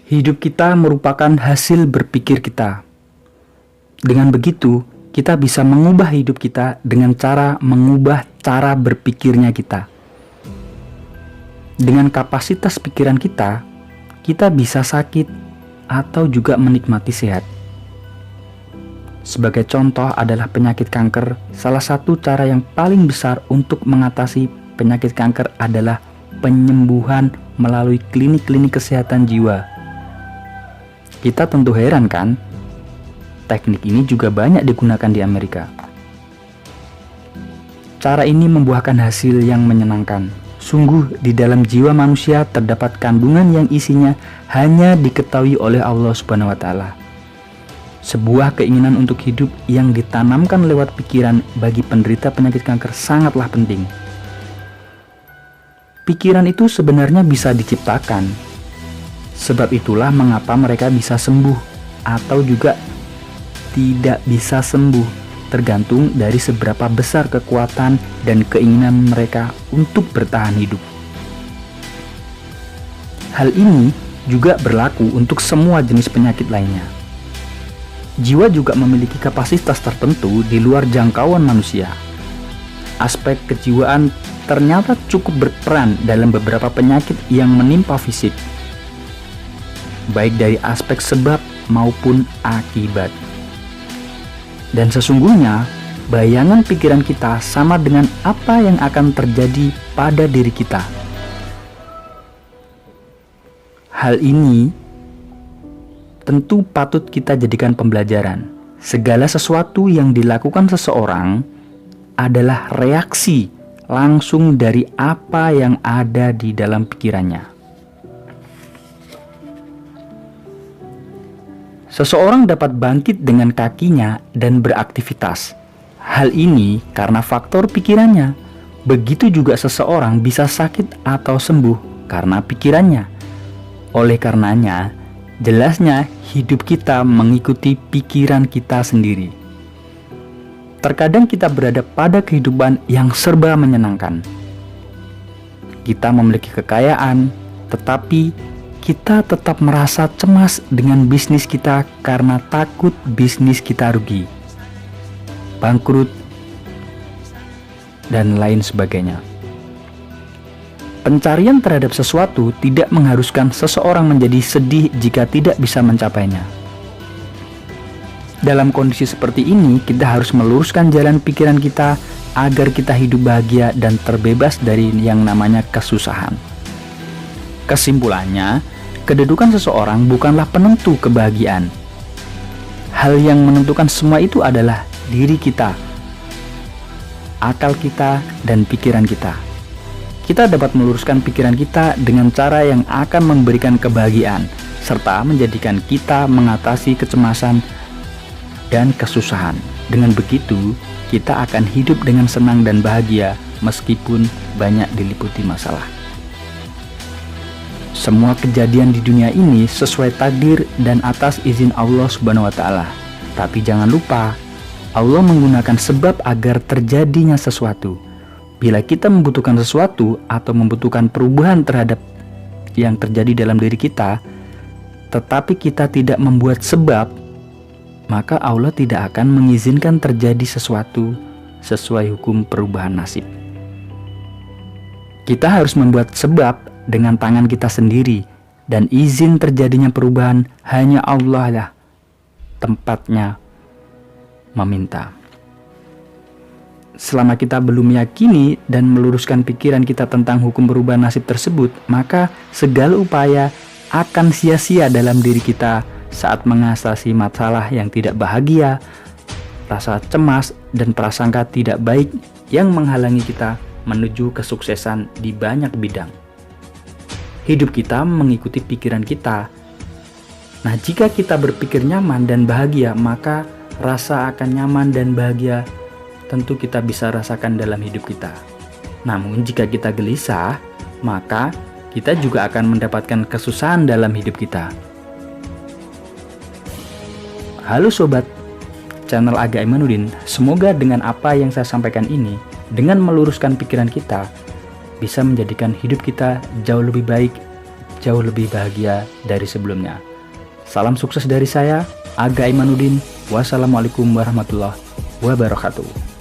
Hidup kita merupakan hasil berpikir kita. Dengan begitu, kita bisa mengubah hidup kita dengan cara mengubah cara berpikirnya kita. Dengan kapasitas pikiran kita bisa sakit atau juga menikmati sehat. Sebagai contoh adalah penyakit kanker. Salah satu cara yang paling besar untuk mengatasi penyakit kanker adalah penyembuhan melalui klinik-klinik kesehatan jiwa. Kita tentu heran kan? Teknik ini juga banyak digunakan di Amerika. Cara ini membuahkan hasil yang menyenangkan. Sungguh di dalam jiwa manusia terdapat kandungan yang isinya hanya diketahui oleh Allah Subhanahu wa taala. Sebuah keinginan untuk hidup yang ditanamkan lewat pikiran bagi penderita penyakit kanker sangatlah penting. Pikiran itu sebenarnya bisa diciptakan. Sebab itulah mengapa mereka bisa sembuh atau juga tidak bisa sembuh, tergantung dari seberapa besar kekuatan dan keinginan mereka untuk bertahan hidup. Hal ini juga berlaku untuk semua jenis penyakit lainnya. Jiwa juga memiliki kapasitas tertentu di luar jangkauan manusia. Aspek kejiwaan ternyata cukup berperan dalam beberapa penyakit yang menimpa fisik, baik dari aspek sebab maupun akibat. Dan sesungguhnya, bayangan pikiran kita sama dengan apa yang akan terjadi pada diri kita. Hal ini tentu patut kita jadikan pembelajaran. Segala sesuatu yang dilakukan seseorang adalah reaksi langsung dari apa yang ada di dalam pikirannya. Seseorang dapat bangkit dengan kakinya dan beraktivitas. Hal ini karena faktor pikirannya. Begitu juga seseorang bisa sakit atau sembuh karena pikirannya. Oleh karenanya, jelasnya hidup kita mengikuti pikiran kita sendiri. Terkadang kita berada pada kehidupan yang serba menyenangkan. Kita memiliki kekayaan, tetapi kita tetap merasa cemas dengan bisnis kita karena takut bisnis kita rugi, bangkrut, dan lain sebagainya. Pencarian terhadap sesuatu tidak mengharuskan seseorang menjadi sedih jika tidak bisa mencapainya. Dalam kondisi seperti ini, kita harus meluruskan jalan pikiran kita agar kita hidup bahagia dan terbebas dari yang namanya kesusahan. Kesimpulannya, kedudukan seseorang bukanlah penentu kebahagiaan. Hal yang menentukan semua itu adalah diri kita, akal kita, dan pikiran kita. Kita dapat meluruskan pikiran kita dengan cara yang akan memberikan kebahagiaan, serta menjadikan kita mengatasi kecemasan dan kesusahan. Dengan begitu, kita akan hidup dengan senang dan bahagia meskipun banyak diliputi masalah. Semua kejadian di dunia ini sesuai takdir dan atas izin Allah Subhanahu wa taala. Tapi jangan lupa, Allah menggunakan sebab agar terjadinya sesuatu. Bila kita membutuhkan sesuatu atau membutuhkan perubahan terhadap yang terjadi dalam diri kita, tetapi kita tidak membuat sebab, maka Allah tidak akan mengizinkan terjadi sesuatu sesuai hukum perubahan nasib. Kita harus membuat sebab dengan tangan kita sendiri, dan izin terjadinya perubahan hanya Allah lah tempatnya meminta. Selama kita belum meyakini dan meluruskan pikiran kita tentang hukum perubahan nasib tersebut, maka segala upaya akan sia-sia dalam diri kita saat mengatasi masalah yang tidak bahagia, rasa cemas, dan prasangka tidak baik yang menghalangi kita menuju kesuksesan di banyak bidang. Hidup kita mengikuti pikiran kita. Nah, jika kita berpikir nyaman dan bahagia, maka rasa akan nyaman dan bahagia tentu kita bisa rasakan dalam hidup kita. Namun, jika kita gelisah, maka kita juga akan mendapatkan kesusahan dalam hidup kita. Halo sobat channel Aga Imanuddin, semoga dengan apa yang saya sampaikan ini, dengan meluruskan pikiran kita, bisa menjadikan hidup kita jauh lebih baik, jauh lebih bahagia dari sebelumnya. Salam sukses dari saya, Aga Imanuddin. Wassalamualaikum warahmatullahi wabarakatuh.